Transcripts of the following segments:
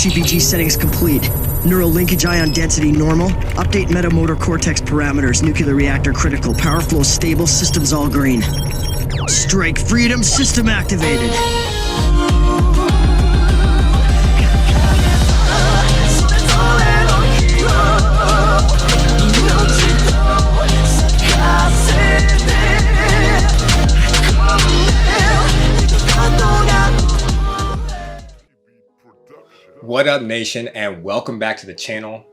CPG settings complete. Neural linkage ion density normal. Update metamotor cortex parameters. Nuclear reactor critical. Power flow stable. Systems all green. Strike freedom system activated. What up, nation, and welcome back to the channel.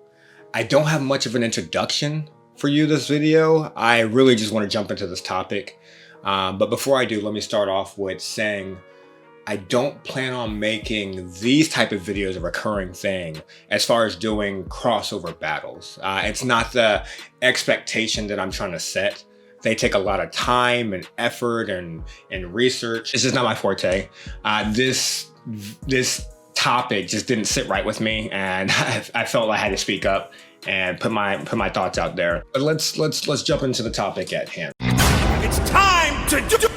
I don't have much of an introduction for you this video. I really just want to jump into this topic. But before I do, let me start off with saying I don't plan on making these type of videos a recurring thing as far as doing crossover battles. It's not the expectation that I'm trying to set. They take a lot of time and effort and research. It's just not my forte. This topic just didn't sit right with me, and I felt I had to speak up and put my thoughts out there. But let's jump into the topic at hand. It's time to do.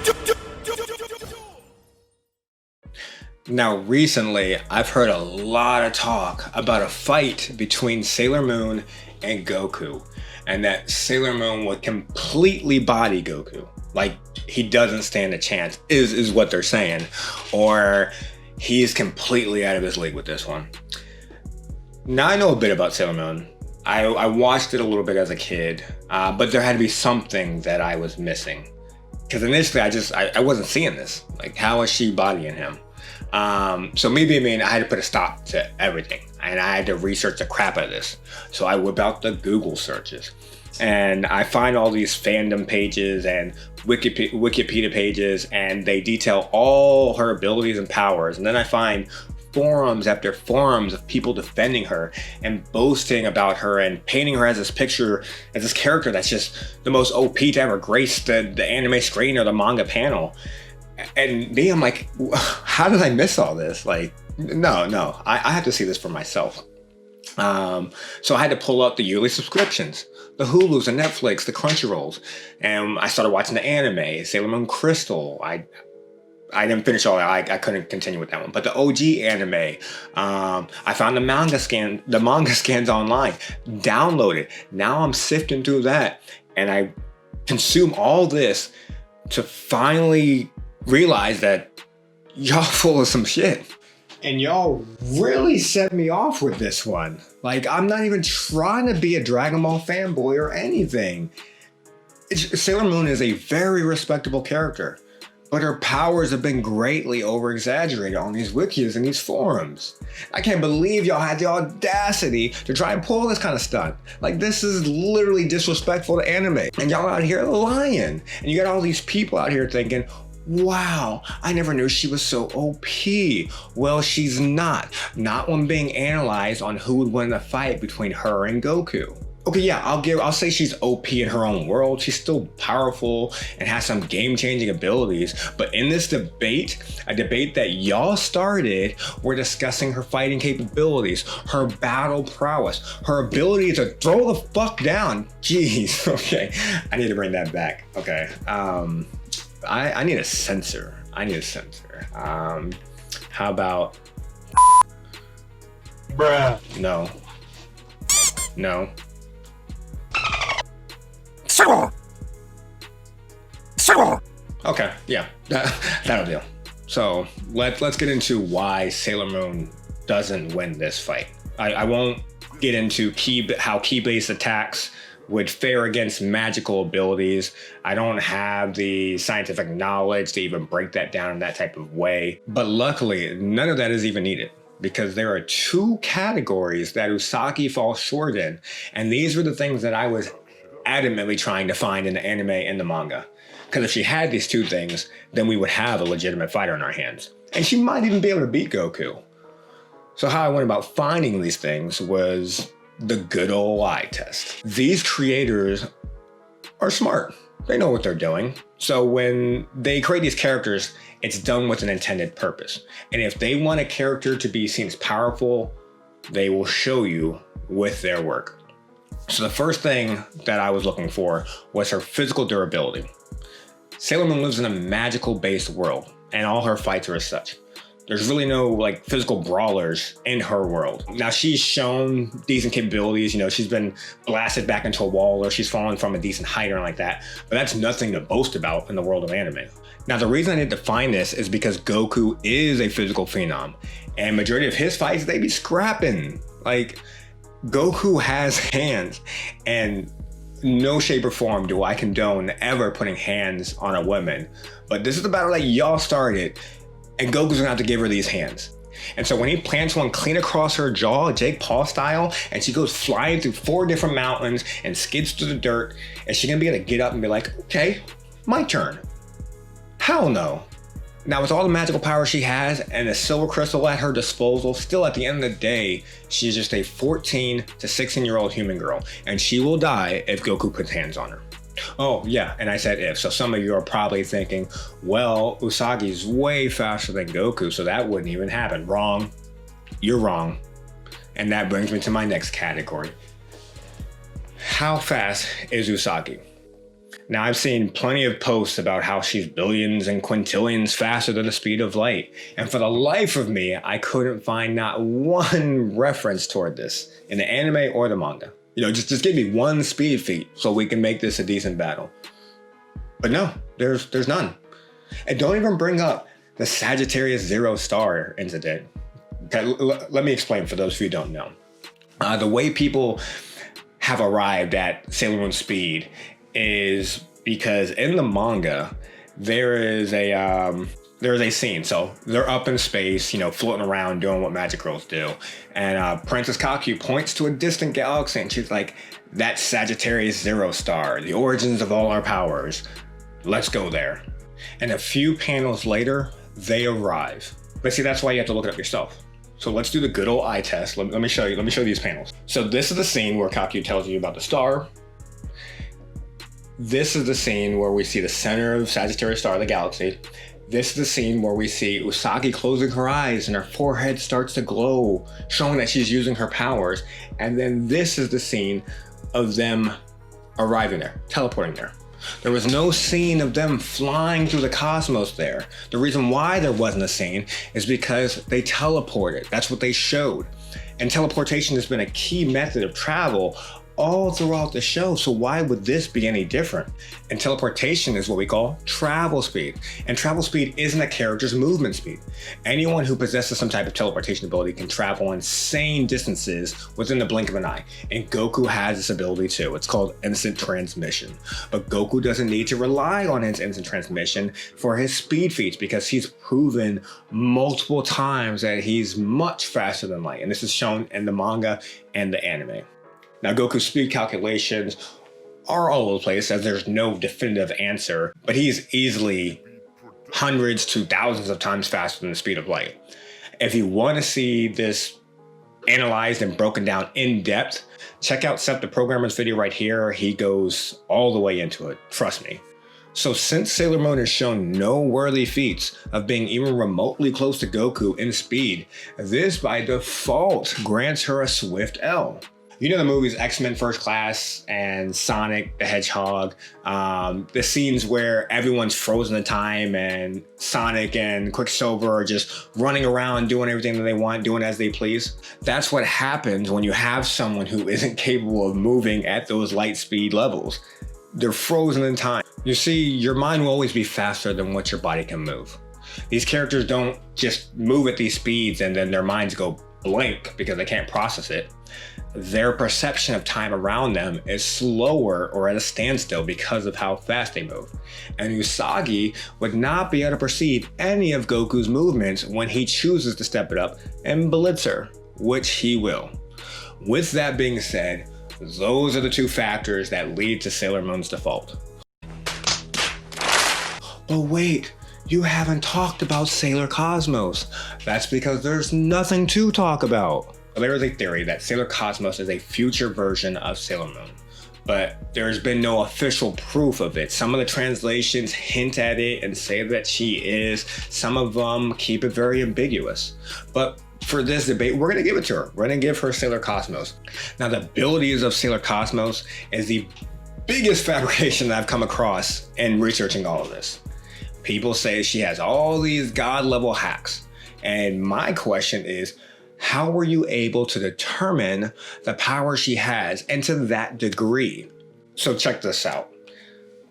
Now, recently, I've heard a lot of talk about a fight between Sailor Moon and Goku, and that Sailor Moon would completely body Goku. Like, he doesn't stand a chance, is what they're saying. Or he's completely out of his league with this one. Now, I know a bit about Sailor Moon. I watched it a little bit as a kid, but there had to be something that I was missing. Because initially, I wasn't seeing this. Like, how is she bodying him? So maybe I had to put a stop to everything, and I had to research the crap out of this. So I whip out the Google searches, and I find all these fandom pages and Wikipedia pages, and they detail all her abilities and powers. And then I find forums after forums of people defending her and boasting about her and painting her as this picture, as this character that's just the most OP to ever grace the anime screen or the manga panel. And me, I'm like, how did I miss all this? Like, no, I have to see this for myself. So I had to pull up the yearly subscriptions, the Hulus, the Netflix, the Crunchyrolls, and I started watching the anime, Sailor Moon Crystal. I didn't finish all that. I couldn't continue with that one. But the OG anime, I found the manga scans online, downloaded. Now I'm sifting through that, and I consume all this to finally realize that y'all full of some shit. And y'all really set me off with this one. Like, I'm not even trying to be a Dragon Ball fanboy or anything. Sailor Moon is a very respectable character, but her powers have been greatly over-exaggerated on these wikis and these forums. I can't believe y'all had the audacity to try and pull this kind of stunt. Like, this is literally disrespectful to anime. And y'all out here lying. And you got all these people out here thinking, wow, I never knew she was so OP. Well, she's not. Not when being analyzed on who would win the fight between her and Goku. Okay, yeah, I'll say she's OP in her own world. She's still powerful and has some game-changing abilities. But in this debate, a debate that y'all started, we're discussing her fighting capabilities, her battle prowess, her ability to throw the fuck down. Jeez, okay, I need to bring that back. Okay, I need a censor. How about? Bruh. No. Okay, yeah, that'll do. So let's get into why Sailor Moon doesn't win this fight. I won't get into how key-based attacks would fare against magical abilities. I don't have the scientific knowledge to even break that down in that type of way. But luckily, none of that is even needed, because there are two categories that Usagi falls short in. And these were the things that I was adamantly trying to find in the anime and the manga. Because if she had these two things, then we would have a legitimate fighter in our hands. And she might even be able to beat Goku. So how I went about finding these things was the good old eye test. These creators are smart. They know what they're doing. So when they create these characters, it's done with an intended purpose. And if they want a character to be seen as powerful, they will show you with their work. So the first thing that I was looking for was her physical durability. Sailor Moon lives in a magical based world, and all her fights are as such. There's really no like physical brawlers in her world. Now she's shown decent capabilities, she's been blasted back into a wall or she's fallen from a decent height or like that, but that's nothing to boast about in the world of anime. Now the reason I need to find this is because Goku is a physical phenom and majority of his fights, they be scrapping. Like Goku has hands and no shape or form do I condone ever putting hands on a woman, but this is the battle that y'all started. And Goku's gonna have to give her these hands. And so when he plants one clean across her jaw, Jake Paul style, and she goes flying through 4 different mountains and skids through the dirt, is she gonna be able to get up and be like, okay, my turn? Hell no. Now with all the magical power she has and the silver crystal at her disposal, still at the end of the day, she's just a 14 to 16-year-old human girl, and she will die if Goku puts hands on her. Oh yeah, and I said if, so some of you are probably thinking, well, Usagi's way faster than Goku, so that wouldn't even happen. Wrong. You're wrong. And that brings me to my next category. How fast is Usagi? Now I've seen plenty of posts about how she's billions and quintillions faster than the speed of light. And for the life of me, I couldn't find not one reference toward this in the anime or the manga. Just give me one speed feat so we can make this a decent battle. But no, there's none. And don't even bring up the Sagittarius Zero Star incident. Okay, let me explain for those of you who don't know. The way people have arrived at Sailor Moon's speed is because in the manga, there is a scene. So they're up in space, floating around doing what magic girls do. And Princess Kaku points to a distant galaxy and she's like, that's Sagittarius Zero Star, the origins of all our powers. Let's go there. And a few panels later, they arrive. But see, that's why you have to look it up yourself. So let's do the good old eye test. Let me show you these panels. So this is the scene where Kaku tells you about the star. This is the scene where we see the center of Sagittarius Star, the galaxy. This is the scene where we see Usagi closing her eyes and her forehead starts to glow, showing that she's using her powers. And then this is the scene of them arriving there, teleporting there. There was no scene of them flying through the cosmos there. The reason why there wasn't a scene is because they teleported. That's what they showed. And teleportation has been a key method of travel all throughout the show, so why would this be any different? And teleportation is what we call travel speed. And travel speed isn't a character's movement speed. Anyone who possesses some type of teleportation ability can travel insane distances within the blink of an eye. And Goku has this ability too. It's called instant transmission. But Goku doesn't need to rely on his instant transmission for his speed feats because he's proven multiple times that he's much faster than light. And this is shown in the manga and the anime. Now, Goku's speed calculations are all over the place as there's no definitive answer, but he's easily hundreds to thousands of times faster than the speed of light. If you want to see this analyzed and broken down in depth, check out Seth the Programmer's video right here. He goes all the way into it, trust me. So since Sailor Moon has shown no worthy feats of being even remotely close to Goku in speed, this by default grants her a swift L. You know the movies X-Men First Class and Sonic the Hedgehog, the scenes where everyone's frozen in time and Sonic and Quicksilver are just running around doing everything that they want, doing as they please. That's what happens when you have someone who isn't capable of moving at those light speed levels. They're frozen in time. You see, your mind will always be faster than what your body can move. These characters don't just move at these speeds and then their minds go blank because they can't process it. Their perception of time around them is slower or at a standstill because of how fast they move. And Usagi would not be able to perceive any of Goku's movements when he chooses to step it up and blitz her, which he will. With that being said, those are the two factors that lead to Sailor Moon's default. But wait, you haven't talked about Sailor Cosmos. That's because there's nothing to talk about. There is a theory that Sailor Cosmos is a future version of Sailor Moon, but there's been no official proof of it. Some of the translations hint at it and say that she is. Some of them keep it very ambiguous. But for this debate, we're gonna give it to her. We're gonna give her Sailor Cosmos. Now, the abilities of Sailor Cosmos is the biggest fabrication that I've come across in researching all of this. People say she has all these god level hacks. And my question is, how were you able to determine the power she has and to that degree? So check this out.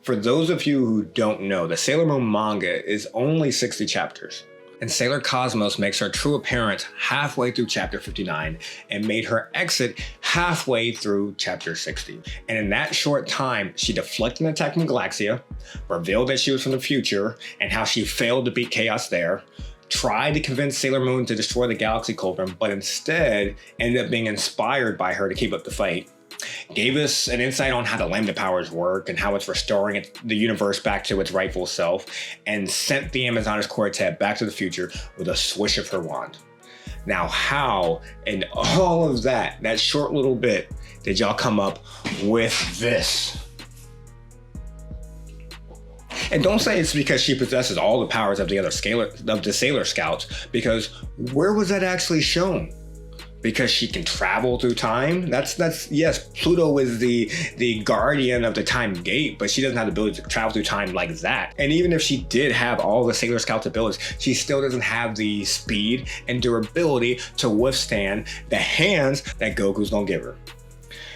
For those of you who don't know, the Sailor Moon manga is only 60 chapters. And Sailor Cosmos makes her true appearance halfway through chapter 59 and made her exit halfway through chapter 60. And in that short time, she deflected an attack from Galaxia, revealed that she was from the future and how she failed to beat Chaos there, tried to convince Sailor Moon to destroy the Galaxy Cauldron, but instead ended up being inspired by her to keep up the fight. Gave us an insight on how the Lambda powers work and how it's restoring the universe back to its rightful self, and sent the Amazonas Quartet back to the future with a swish of her wand. Now, how in all of that short little bit, did y'all come up with this? And don't say it's because she possesses all the powers of the Sailor Scouts, because where was that actually shown? Because she can travel through time? That's yes, Pluto is the guardian of the time gate, but she doesn't have the ability to travel through time like that. And even if she did have all the Sailor Scouts abilities, she still doesn't have the speed and durability to withstand the hands that Goku's gonna give her.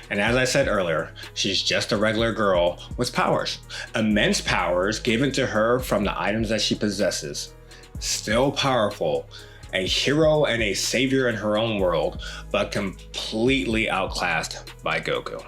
And as I said earlier, she's just a regular girl with powers. Immense powers given to her from the items that she possesses. Still powerful. A hero and a savior in her own world, but completely outclassed by Goku.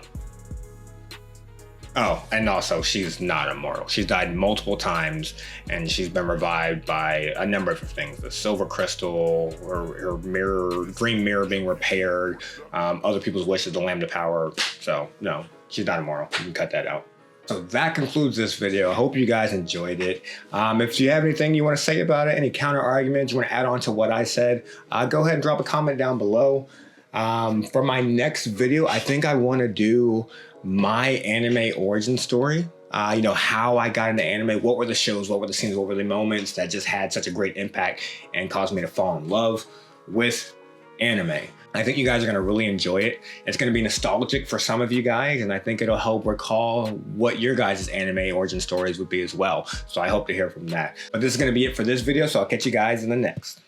Oh, and also she's not immortal. She's died multiple times and she's been revived by a number of things. The silver crystal, her mirror, green mirror being repaired, other people's wishes, the Lambda power. So no, she's not immortal. You can cut that out. So that concludes this video. I hope you guys enjoyed it. If you have anything you want to say about it, any counter arguments you want to add on to what I said, go ahead and drop a comment down below. For my next video, I think I want to do my anime origin story. You know, how I got into anime, what were the shows, what were the scenes, what were the moments that just had such a great impact and caused me to fall in love with anime. I think you guys are going to really enjoy it. It's going to be nostalgic for some of you guys, and I think it'll help recall what your guys' anime origin stories would be as well. So I hope to hear from that. But this is going to be it for this video, so I'll catch you guys in the next.